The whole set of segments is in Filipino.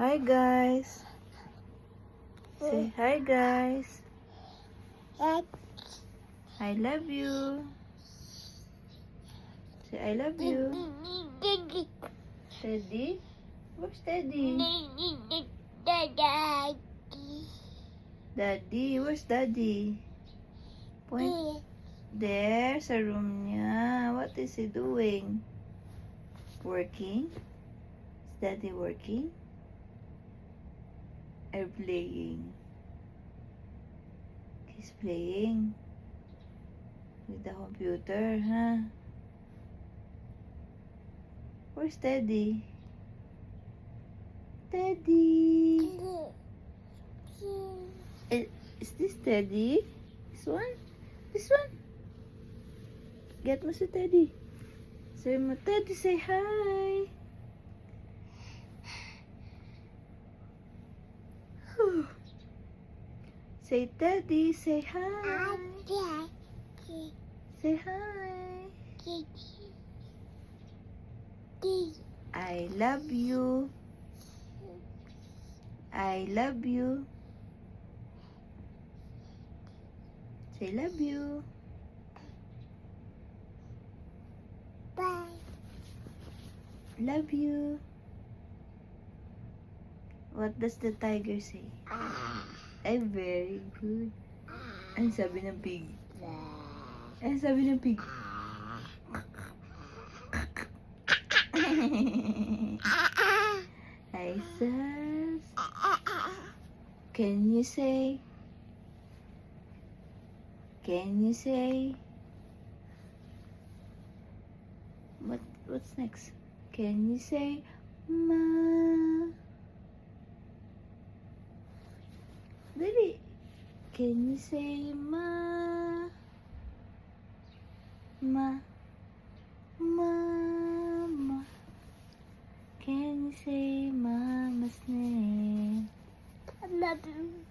Hi guys. Say hi guys. I love you. Say I love you. Teddy? Where's Teddy? Daddy, where's Daddy? Point there sa room niya. What is he doing? Working? Is Daddy working? Or playing? He's playing with the computer, huh? Where's Teddy? Teddy! Is this Teddy? This one? This one? Get mo si Teddy. Say mo, Teddy, say hi. Say Teddy, say hi. Say hi. I love you. I love you. Say love you. Bye. Love you. What does the tiger say? Ay, very good. Ano sabi ng pig? Ano sabi ng pig? Hi, sis. Can you say? Can you say? What's next? Can you say, Ma? Dali. Can you say, Ma? Ma? Mama. Can you say Mama's name?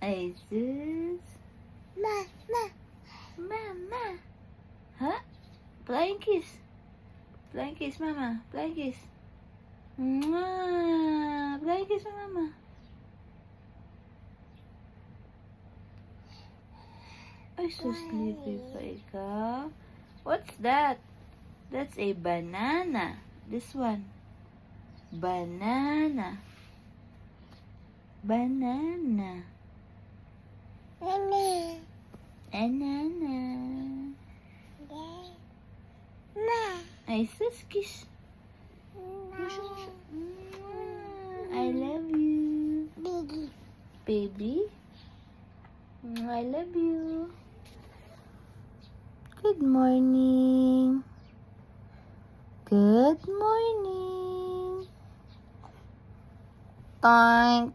Isis. Mama. Huh? Flying kiss. Flying kiss, Mama. Flying kiss. Mwah. Flying kiss, Mama. Ay, so sleepy pa ikaw. What's that? That's a banana. This one. Banana. Banana. Banana. Ay, sus, kiss. I love you. Baby. I love you. Good morning. Good morning. Thank.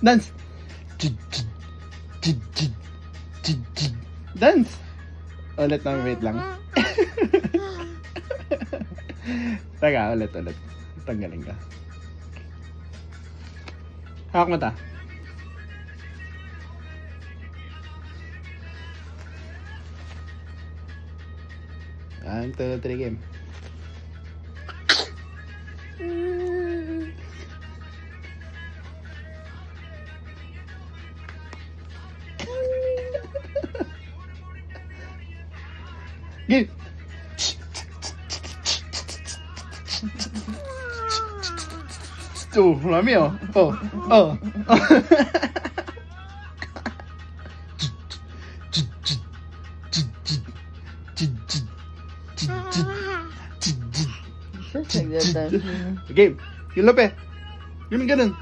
Dance. Dance. Ulit lang, wait lang. Teka, ulit. Tanggalin ka. Hawak mo ta. 1, 2, 3, game. Game. Tuh, mami oh. Oh. Game. Yung lope. Yung ganun.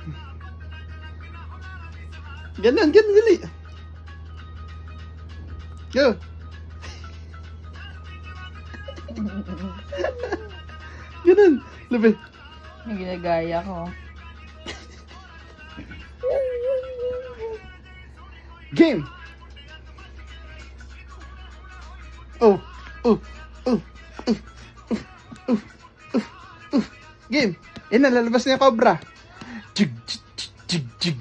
Ganun, dali. Go. Ganun. Lope. May ginagaya ko. Game. Oh. Game. Yan na, lalabas na yung cobra. jig, jig, jig, jig,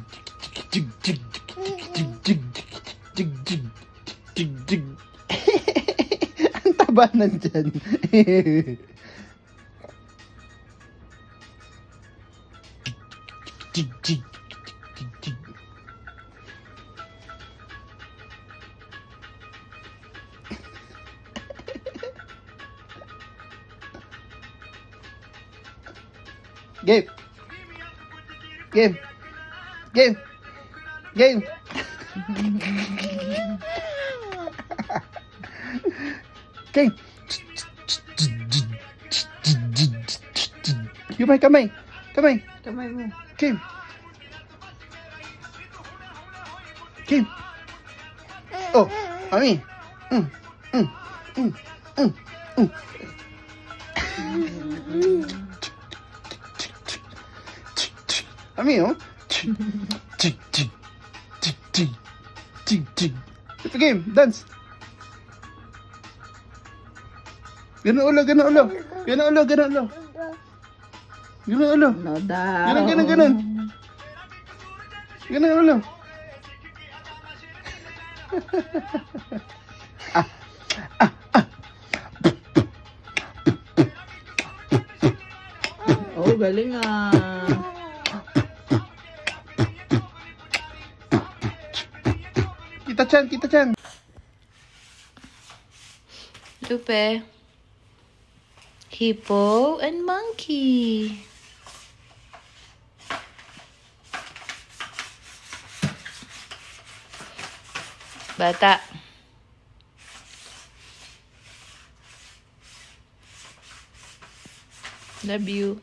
jig, jig, jig, jig, jig, jig, jig, jig. Ang taba nandyan. Jig, jig, jig, jig. Game. Game. Game. Game. Game. Kamay, kamay. Kamay. Kamay mo. Game. Game. Oh, mami. Mm, mm, mm, mm, mm. Mami, oh. Jig, jig, jig, jig, jig, jig, jig. Ito game, dance. Ganun ulo, ganun ulo. Ganun ulo, ganun ulo. Ganun ulo. No daw. Ganun, ganun, ganun. Ganun ulo. Oh, galing ah. Kita Chan, kita Chan. Lupe. Hippo and monkey. Bata. Love you.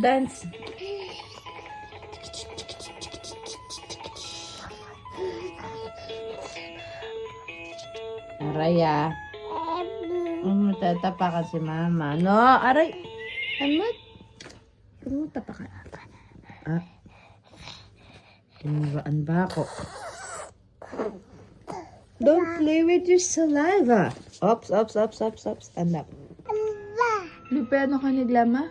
Dance. Aray ah. Tatapa ka si mama. No, aray. Amat. Tumutapa ka. Ah. Tinuraan ba ako? Don't play with your saliva. Ops, ops, ops, ops, ops. Stand up. Lupe, ano ka ni Glama?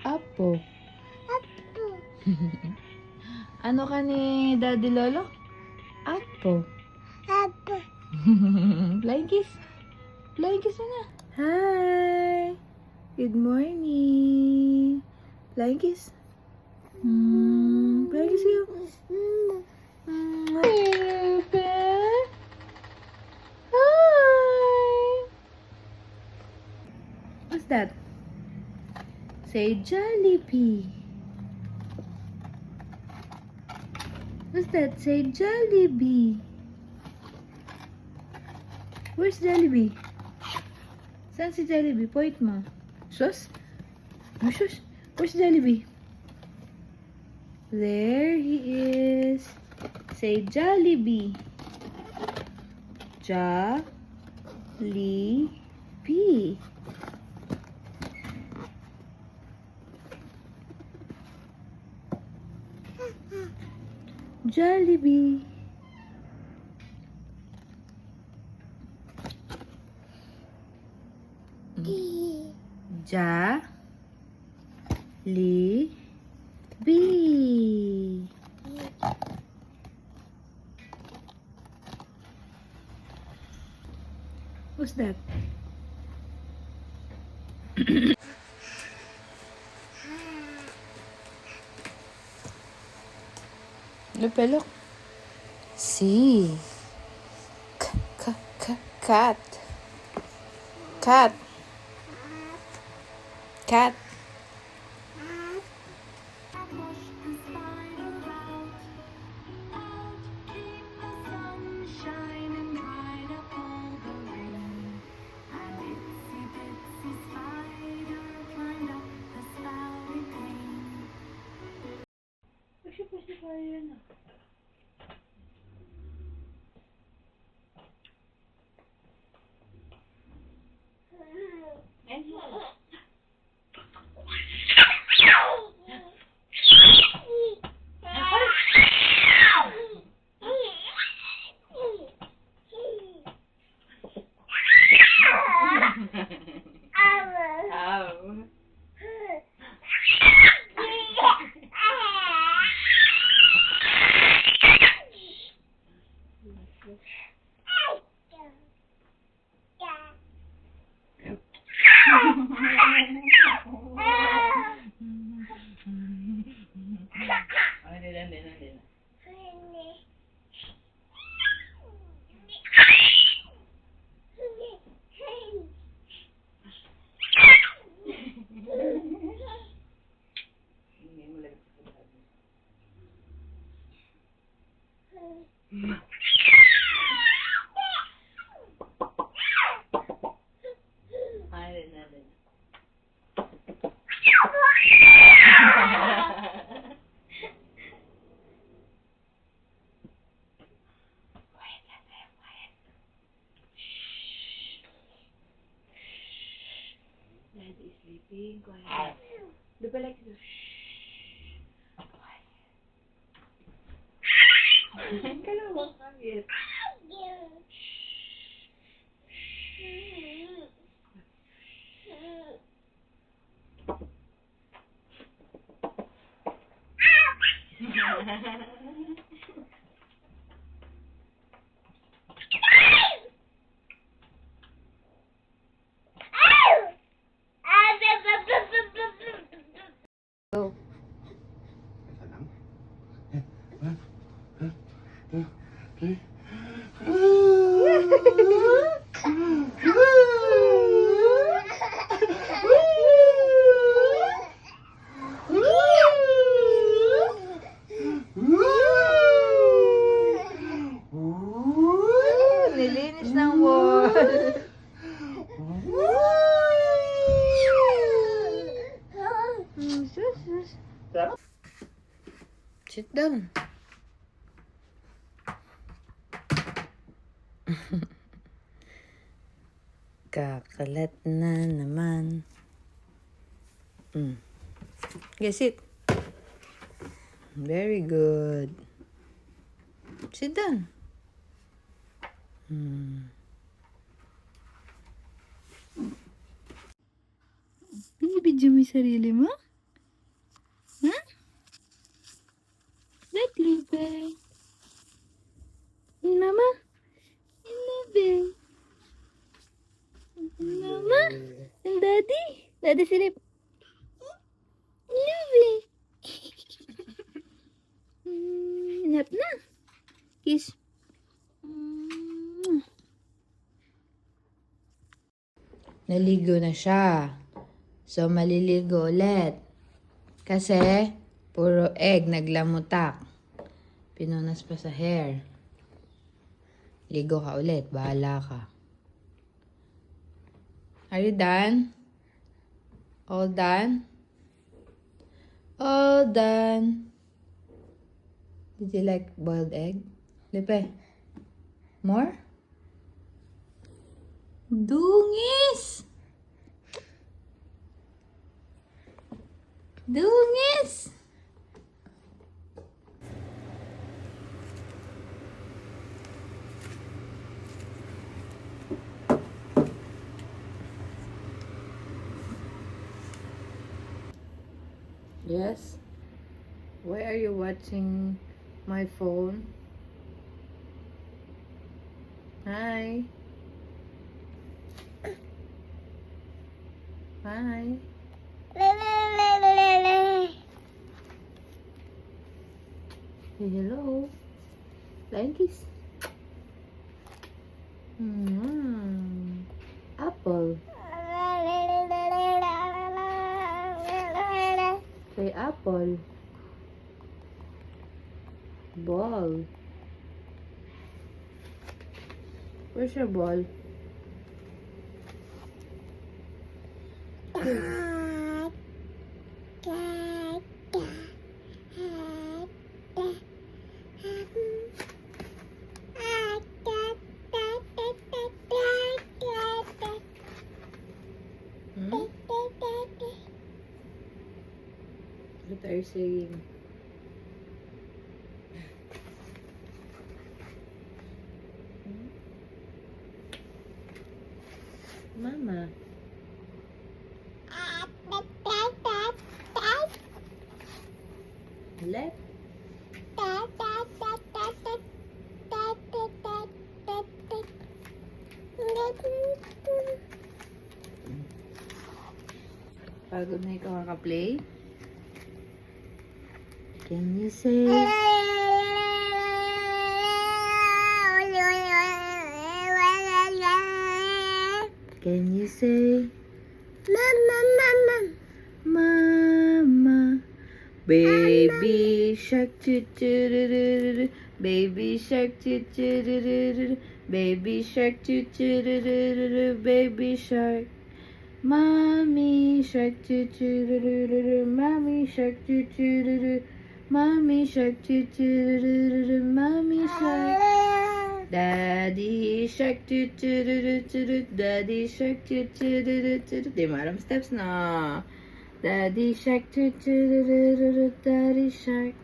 Apo. Ano ka ni Daddy Lolo? Apo. Flying kiss. Flying kiss mo na. Hi. Good morning. Flying kiss. Flying kiss you. Hi. What's that? Say Jollibee. What's that? Say Jollibee. Where's Jollibee? Saan si Jollibee? Point mo. Sus? Oh, sus. Where's Jollibee? There he is. Say Jollibee. Jollibee. Jollibee. Jollibee. What's that? Look, look. See. Cat. Cat. Cat. Daddy is sleeping. Quiet. Do ba like this? Quiet. Kalawa, quiet. Go. Isa lang. 1, 2, 3. Nilinis ng wall. Sit down. Kakalat na naman. Okay, sit. Very good. Sit down. Binibidyo mo yung sarili mo? Huh? That Lube. Mama? Lube. Mama? And Daddy? Daddy silip. Lube. Nap na. Kiss. Naligo na siya. So, maliligo ulit. Kasi, puro egg naglamutak. Pinunas pa sa hair. Ligo ka ulit. Bahala ka. Are you done? All done? All done. Did you like boiled egg? Lipe. More? Dungis! Dungis! Yes? Why are you watching my phone? Hi. Hi. Say hello. Flying kiss. Apple. Say apple. Ball. Where's your ball? What are you saying? Mama. Left. Pagod na ikaw kaka-play? Can you say? Can you say? Mama. Baby shark choo choo doo doo doo. Baby shark choo choo doo doo doo. Baby shark choo choo doo doo doo. Baby shark. Mommy shark choo choo doo doo doo. Mommy shark choo choo doo doo. Mommy shark choo choo doo doo doo. Mommy shark. Daddy shark, toot toot toot toot. Daddy shark, toot toot toot toot. Di mo alam steps na. Daddy shark, toot toot toot toot. Daddy shark.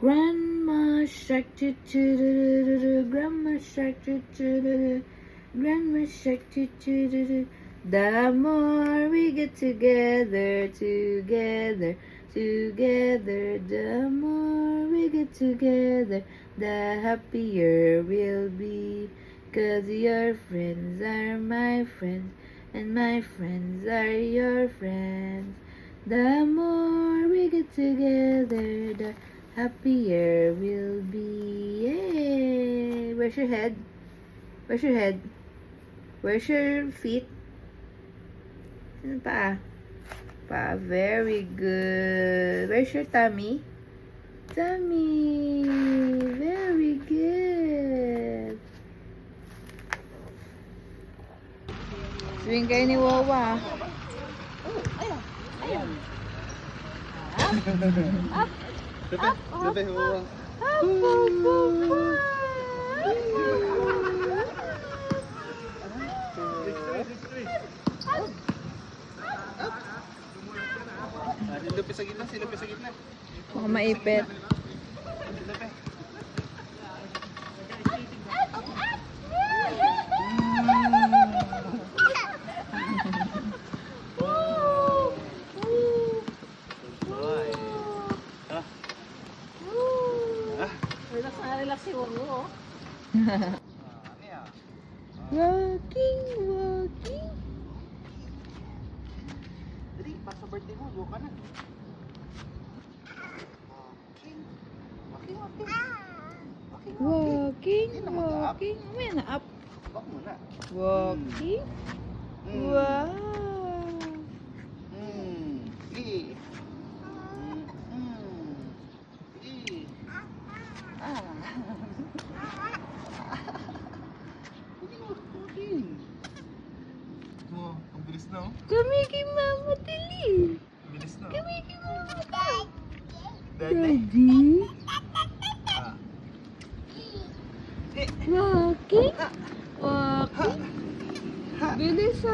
Grandma shark, toot toot toot toot. Grandma shark, toot toot toot. Grandma shark, toot toot toot. The more we get together, together, together, the more we get together, the happier we'll be. 'Cause your friends are my friends, and my friends are your friends. The more we get together, the happier we'll be. Yay! Where's your head? Where's your head? Where's your feet? Ano pa? Pa, very good. Where's your tummy? Tummy. Very good. Swing kayo ni Wawa. Silupin sa gitna, silupin sa gitna. Baka maipit. Relax na relax si Wawa. Walking, walking. Dali, pa sa birthday mo, buka na. Walking, walking. May na up. Bak mo na. Walking. Wow. Sige. Sige. Oh, ang bilis na oh. Kami kay Mama Tili. Bilis na. Kami kay Mama Daddy. Daddy. Ah. Walking. Walking. Bilis Ha.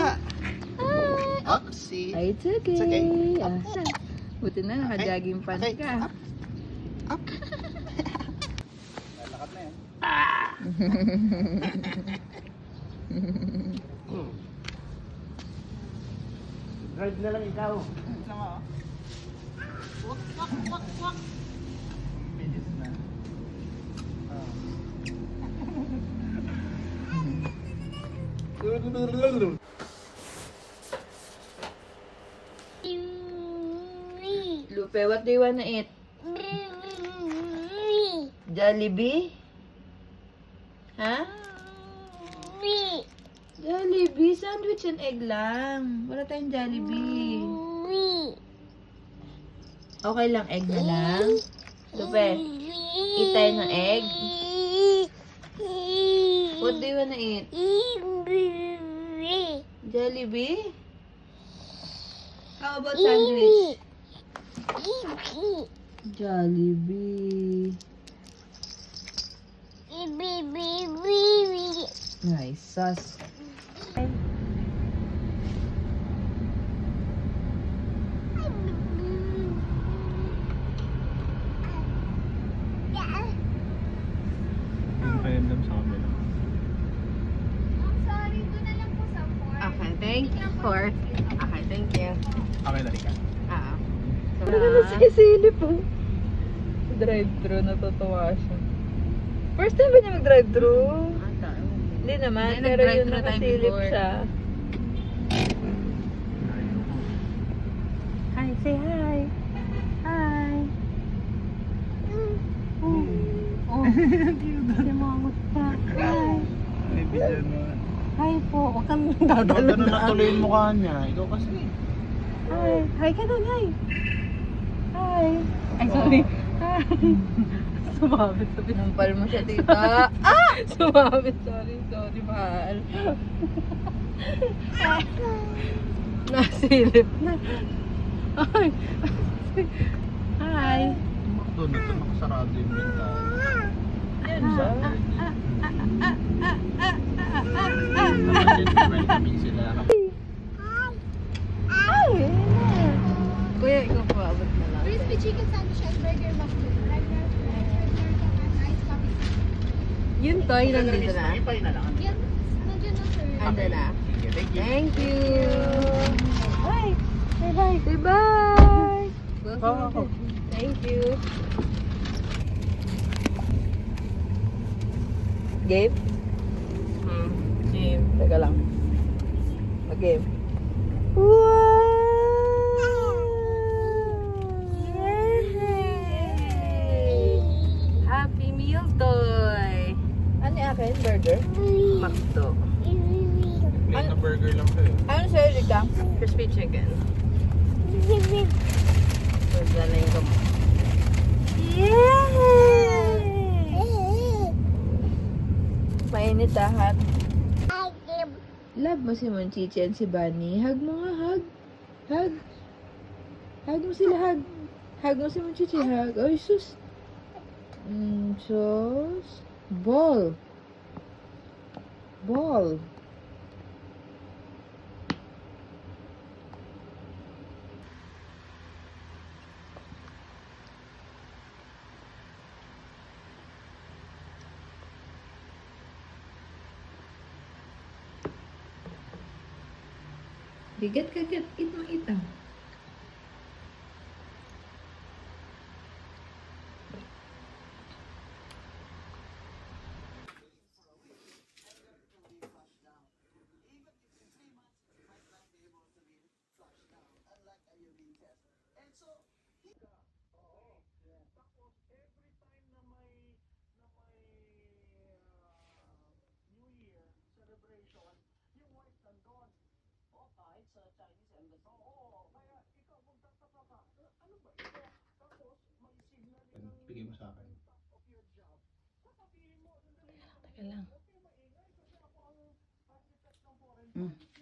ah. Oopsie. Ay, it's okay. It's okay. Ah, buti na naka-jogging pants Okay. ka. Up. Lalakad na yan. Drive na lang ikaw. Sama oh. Wak, wak, wak, wak. Bilis na. Lupe, what do you wanna eat? Jollibee? Ha? Jollibee? Sandwich and egg lang. Wala tayong Jollibee. Okay lang, egg na lang? Lupe, eat tayo ng egg? What do you wanna eat? Jollibee? How about sandwich? Jollibee. Nice sauce. Yung pakiramdam sa camera. Okay, thank you for... Okay, thank you. Okay, dali ka. Ah. Ano na nasisilip po? Sa drive-thru, natutuwa siya. First time ba niya mag-drive-thru? Hindi naman, Hindi, pero yun nag-drive-thru na tayo nakasilip before. siya. Hi, say hi. Hi. Oh, simangot ka. Hi. May video mo. Hi po. Huwag kang Ano dadalo na tuloy yung mukha niya? Ikaw kasi. Hi. Hi ka doon, hi. Hi. Ay, sorry. Hi. Sumabit sa pinampal mo siya, tita. Ah! Sumabit. Sorry, mahal. Nasilip na. Hi. Hi. Doon, ito nakasarado yung bintana. Welcoming sila. Kuya, ikaw po, abot na lang. Crispy chicken sandwich and burger muffin. Regular and iced coffee. Yung toy nandito na. Ipay na lang. Yan, nandiyan na sir. Ando na. Thank you. Thank you. Bye. Say bye. Say bye. Oh. Thank you. Game? Game. Teka lang. Mag-game. Wow! Yay! Happy Meal toy! Ano yung akin? Burger? Makto. Plain na burger lang sa'yo. Ano sa'yo, Rika? Crispy chicken. Burger na yung kamo. Yay! Mainit hot. Love mo si Monchichi and si Bunny. Hug mo nga, hug. Hug. Hug mo sila, hug. Hug mo si Monchichi, hug. Ay, sus. Sus. Ball. Ball. Bigat kagat, itang-itang. Bigay mo sa akin. Teka lang.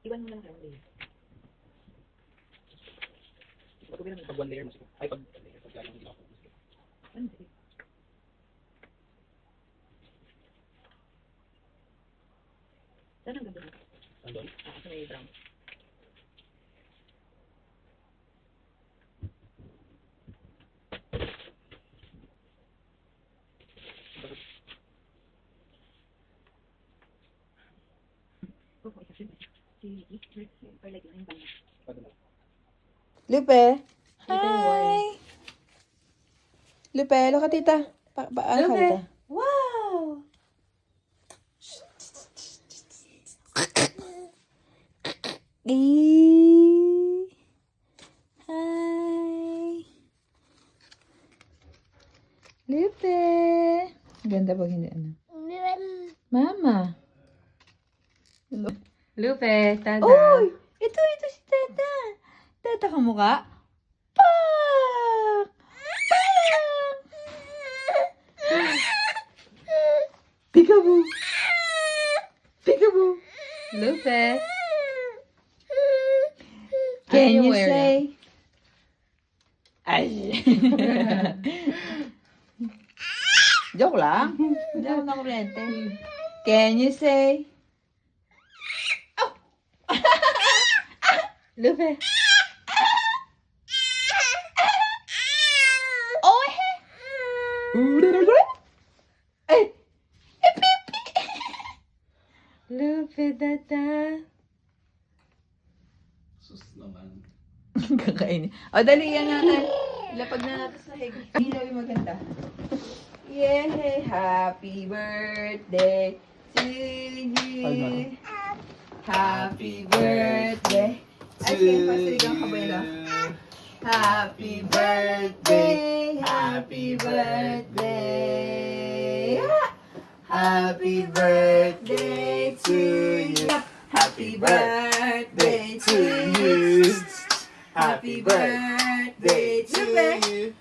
Iwan mo lang ang layer. Pag one layer mas ay pag layer pag lalong hindi ako. Ano? Saan ang ganda mo? Andun? Sa may brown. Lupe. Hi. Lupe, look at tita. Ano ka tita? Wow. Hi. Lupe. Ganda pag hindi ano. Mama. Lupe, tata. Uy! Ito si tata. Tata ka mukha? Pak! Pak! Peekaboo! Peekaboo! Lupe. Can you say? Ay. Joke lang. Hindi ako na kuryente. Can you say? Oh! Lupe. Oh, eh. Lupe, tata. Sus naman. Kakainin. O, dali yan natin. Ilapag na natin sa higit. Ilaw yung maganda. Yay! Happy birthday to you. Happy birthday. Ay, pasiligang kabuelo. Happy birthday. Happy birthday. Happy birthday to you. Happy birthday to you. Happy birthday to you.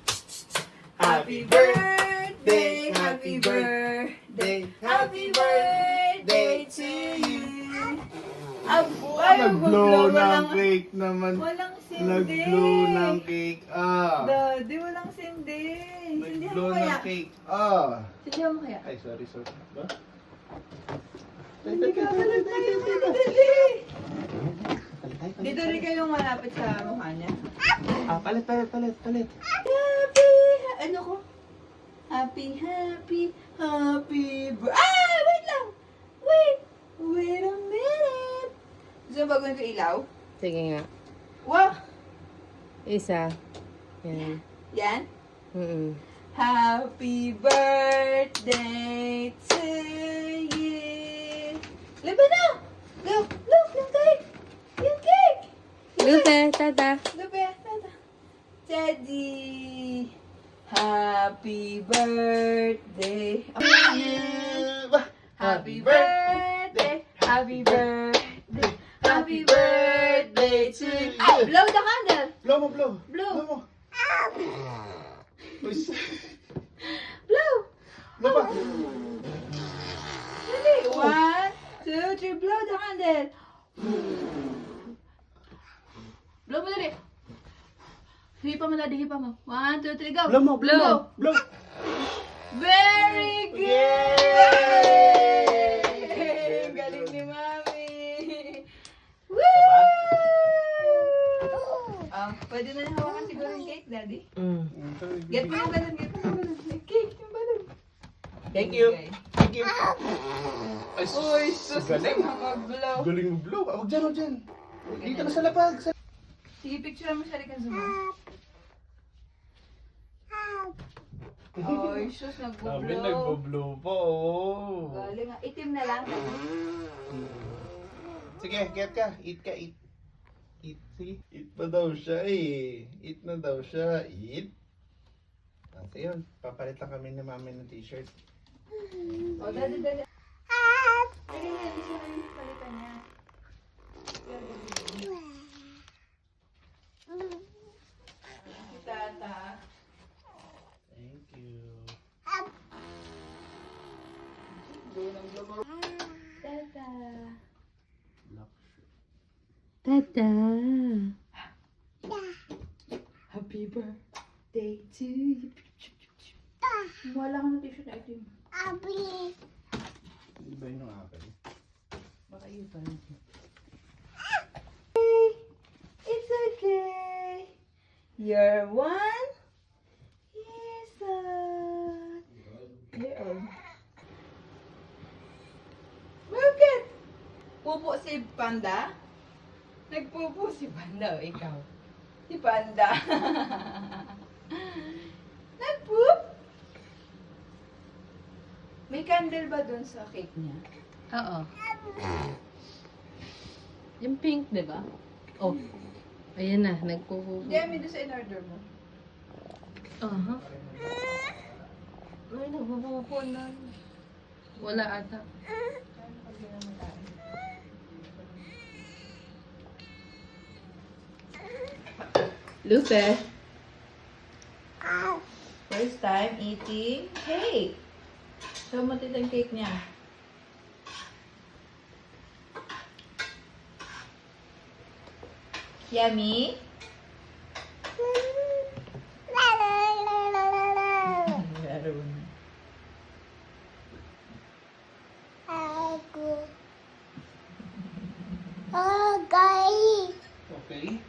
Happy birthday, happy birthday, happy birthday to you. Nag-blow ng cake naman. Walang sindi. Nag-blow ng cake. Daddy, walang sindi. Sindihan mo Nag-blow kaya? ng cake. Sindihan mo kaya? Ay, sorry. Ba? Hindi ka palag tayo, dali. Dito rin kayong malapit sa mukha niya. Palit. Happy, ano ko? Happy wait lang! Wait a minute! Gusto mo baguhin ko ilaw? Sige nga. Wow! Isa. Yan. Yan? Mm-mm. Happy birthday to you! Liba na! Look! Yung cake! Yung cake! Lupe, tata. Liba, tata. Teddy! Happy birthday! Happy birthday! Happy birthday! Happy birthday to you! Ay, blow the candle! Blow mo. Blow! Uy, Blow! Blow pa. Dali! 1, 2, 3, blow the candle! Blow mo dali! Hipa mo. 1, 2, 3, go! Blow mo. Blow. Very good! Yay! Galing ni Mami! Pwede na hawakan siguro yung cake, Daddy. Mm. Get mo yung balon, May cake, yung balon. Thank you. Okay. Thank you. Ay, Uy, sus, galing. mag-blow. Galing mo blow. Huwag dyan. Dito na sa lapag. Sige, picture mo siya rin kang zoom. Ay, sus, Sabi nag-blow. nagbo-blow pa, oh. Galing nga. Itim na lang. Sige, get ka. Eat ka, eat. Eat, sige. Eat pa daw siya eh. Eat na daw siya. Eat. So yun, papalit lang kami ni mami ng t-shirt. O, Daddy. Sige, isa na yung palitan niya. Tata. Thank you. Tata. Tata. Happy birthday to you. Wala ka ng t-shirt na itim. Iba yun yung akin. Baka yun pa rin. It's okay. You're one years old. Bakit? Pupo si Panda? Nagpupo si Panda o ikaw? Si Panda. Nagpoop? May candle ba dun sa cake niya? Oo. Yung pink, di ba? Oh. Ayan na, nagpupupo. Hindi, may doon sa in-order mo. Aha. Ay, nagpupupo na. Wala ata. Lupe. First time eating cake. So, matita yung cake niya. Yummy? Laro na. Okay.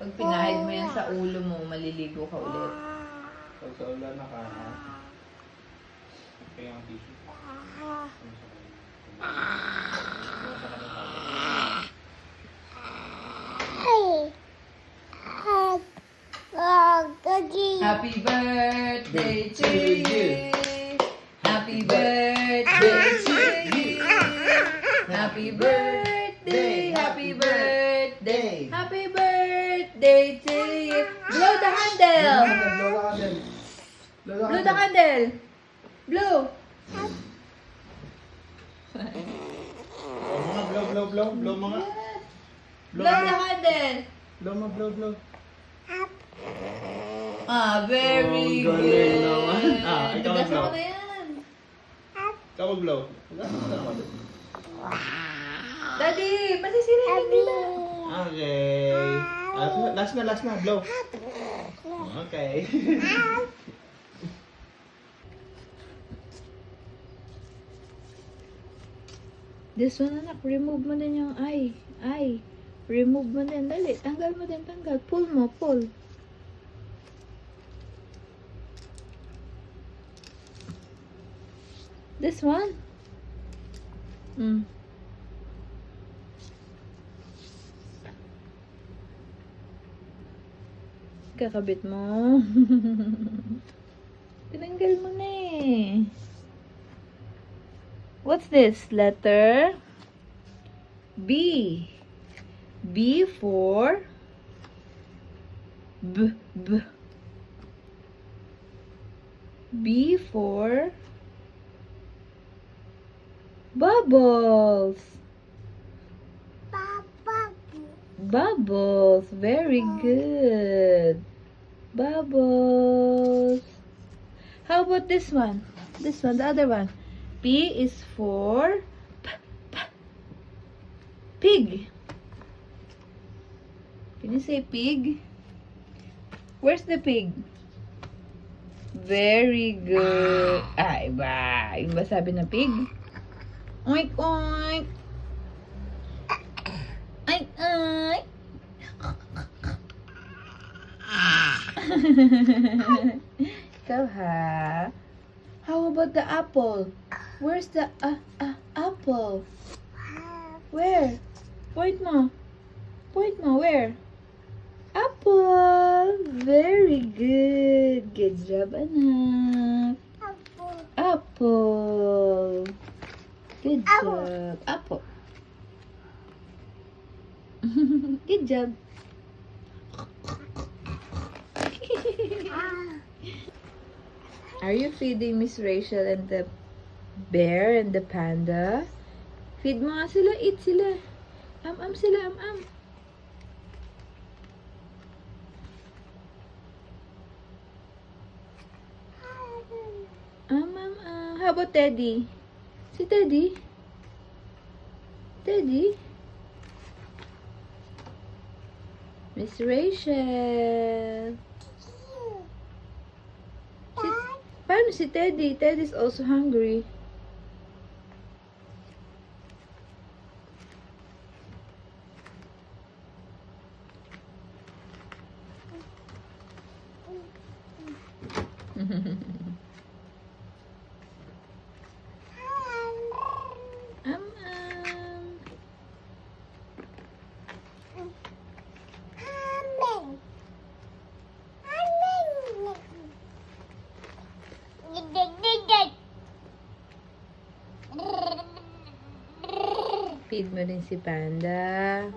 Pag pinahid mo yan sa ulo mo, maliligo ka ulit. Pag sa ulan na ka, kaya ang tissue. Happy to you. Happy birthday to you. Happy birthday, happy birthday, happy birthday to you. Blow the candle. Blow the candle. Blow. Blow mga. Blow the candle. Blow. Ah, very Oh, galing good. naman. Ah, ikaw Tugas mag-blow. mo na yan. Ikaw mag-blow. Daddy, masisirain nila. Okay. Last na. Blow. Okay. This one, anak, remove mo din yung eye. Remove mo din. Dali, tanggal mo din, tanggal. Pull mo, pull. This one? Kakabit mo. Tinanggal mo na eh. What's this? Letter B. B for B. B for bubbles. Bubbles. Very good. Bubbles. How about this one? This one, the other one. P is for pig. Can you say pig? Where's the pig? Very good. Ay, ba? Yung ba sabi na pig? Oink, oink. Ay, ay. Ikaw ha? How about the apple? Where's the apple? Where? Point mo. Point mo. Where? Apple. Very good. Good job, anak. Apple. Good job. Apple. Good job. Are you feeding Miss Rachel and the bear and the panda? Feed mo nga sila. Eat sila. Am sila. Am. How about Teddy? Si Teddy? Teddy? Miss Rachel. Paano si Teddy? Teddy's also hungry. Am. Feed mo rin si Panda.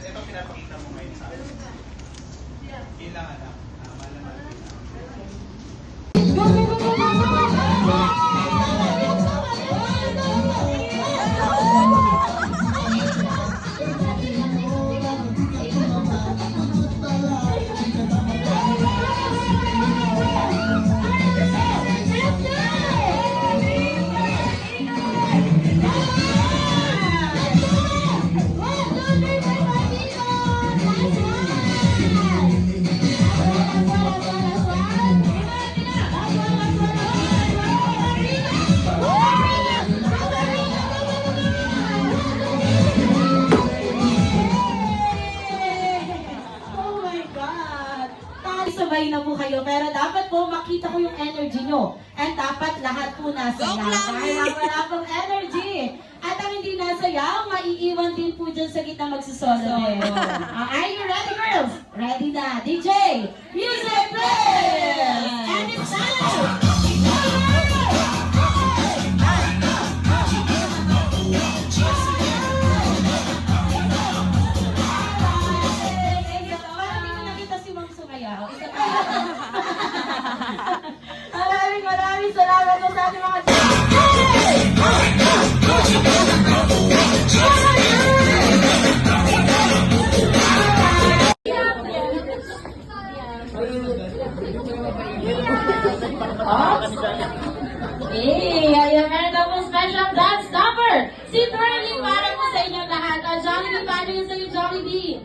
Ito pinapakita mo ngayon sa akin. Yun lang anak. Malaman. Sabay na po kayo, pero dapat po makita ko yung energy nyo. And dapat lahat po nasaya. Dahil ang wala pong energy. At ang hindi nasaya, maiiwan din po dyan sa gitna magsusolo. Are you ready, girls? Ready na. DJ, music please! And it's time! Maraming salamat po sa ating mga ayan, meron na po special dance number. Si Pearlie para po sa inyo lahat. Jollibee, paano yun sa'yo, Jollibee?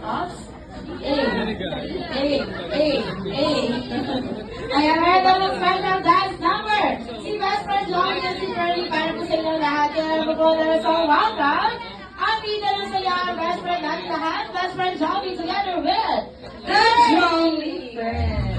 Ops? Ayan, meron na po special dance number. Si Best Friend Jollibee at si Pearlie para po sa inyo lahat. Kaya po na sa welcome. Ang pita ng saya ang Best Friend natin lahat. Best Friend Jollibee together with the Jollibee Friends.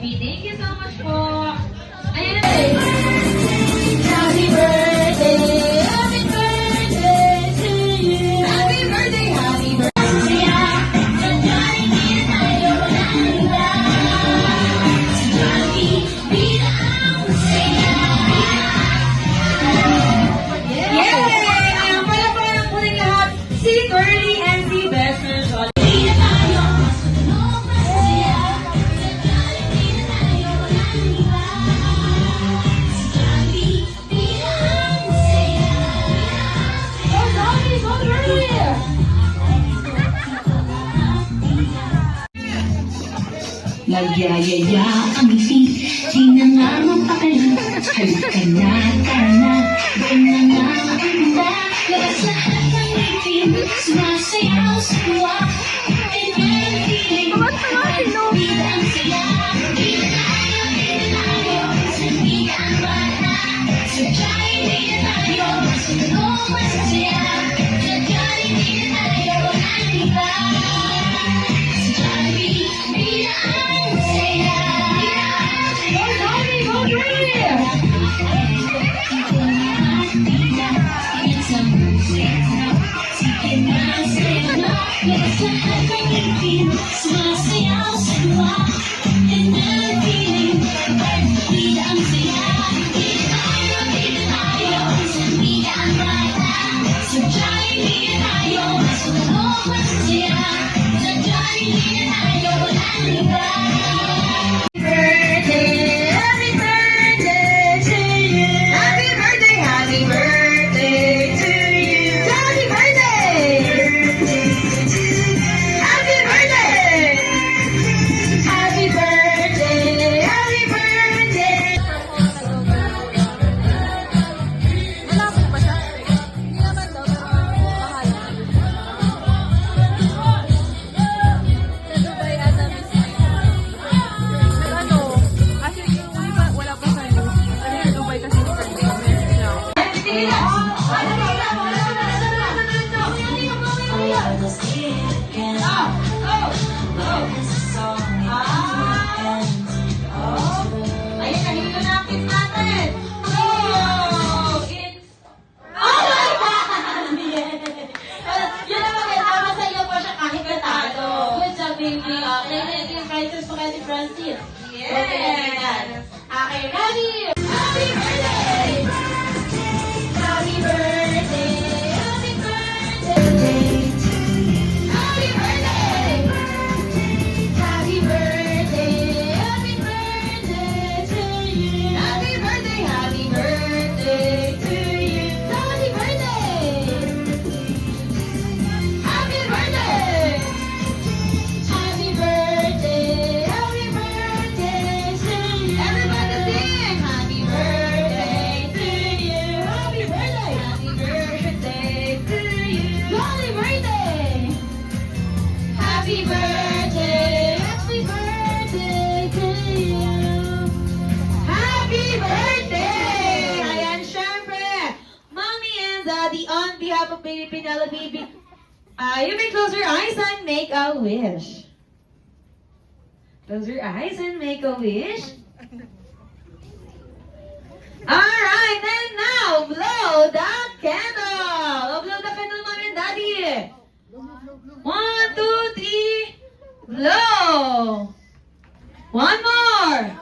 Thank you so much po. Ayan na. Happy birthday! Happy birthday to you! Happy birthday! Happy birthday! Yay! Ayan, pala po rin lahat si Curly and si Best Friend Jollibee. Nagyayaya ang ngiti, di na nga magpakala. Halika na, tara na, doon na nga ang ganda. Labas lahat ng ngipin, sumasayaw sa tuwa. Ganyan ang feeling, bida ang saya. Bida tayo, bida ang bata. Sadya'y bida tayo, sa tulong masasaya. Sadya'y bida tayo, ang iba. Sadya'y bida ang saya. It's a Yes! Okay, ready? Happy birthday! Happy birthday! Happy birthday! Happy birthday! Happy birthday! Happy birthday to you! Happy birthday! Happy birthday to you! Happy birthday! Happy birthday! Happy birthday! Happy birthday to you! Everybody sing! Happy birthday to you! Happy birthday! Happy birthday to you! Happy birthday! Happy birthday! Happy birthday to you! Happy birthday! Ayan, syempre, Mommy and Daddy, on behalf of Baby Penelope, you may close your eyes and make a wish. Close your eyes and make a wish. Alright, and now, blow the candle! Oh, blow the candle, Mommy and Daddy! 1, 2, 3, blow! One more!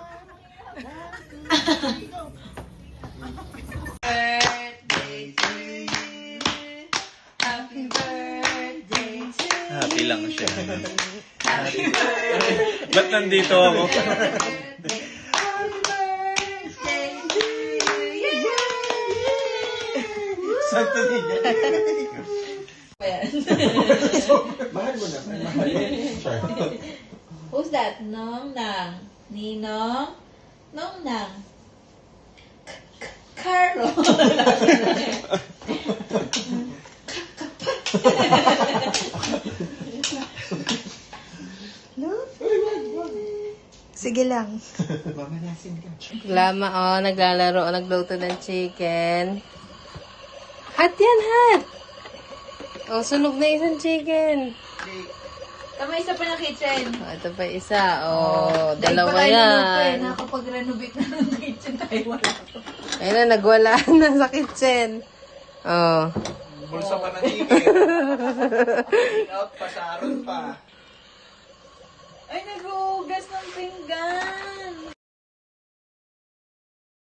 Happy lang siya. Ba't nandito ako? Santo Niño. Mahal mo na. Mahal mo. Sure. Who's that? Nong Nang. Ninong? Nong Nang. Carlo. Sige lang. Mamalasin ka. Lama, oh, naglalaro, nagluto ng chicken. Hot yan, hot! Oh, sunog na isang chicken. Tama, isa pa na kitchen. Oh, ito pa isa. Oh, Dahil dalawa pa tayo niluto yan. Nakapag-renovate na ng kitchen tayo wala. Ayun na, nagwala na sa kitchen. Oh. Bulsa pa ng chicken. Out pa sa aron pa. Ay, nag-uugas ng pinggan.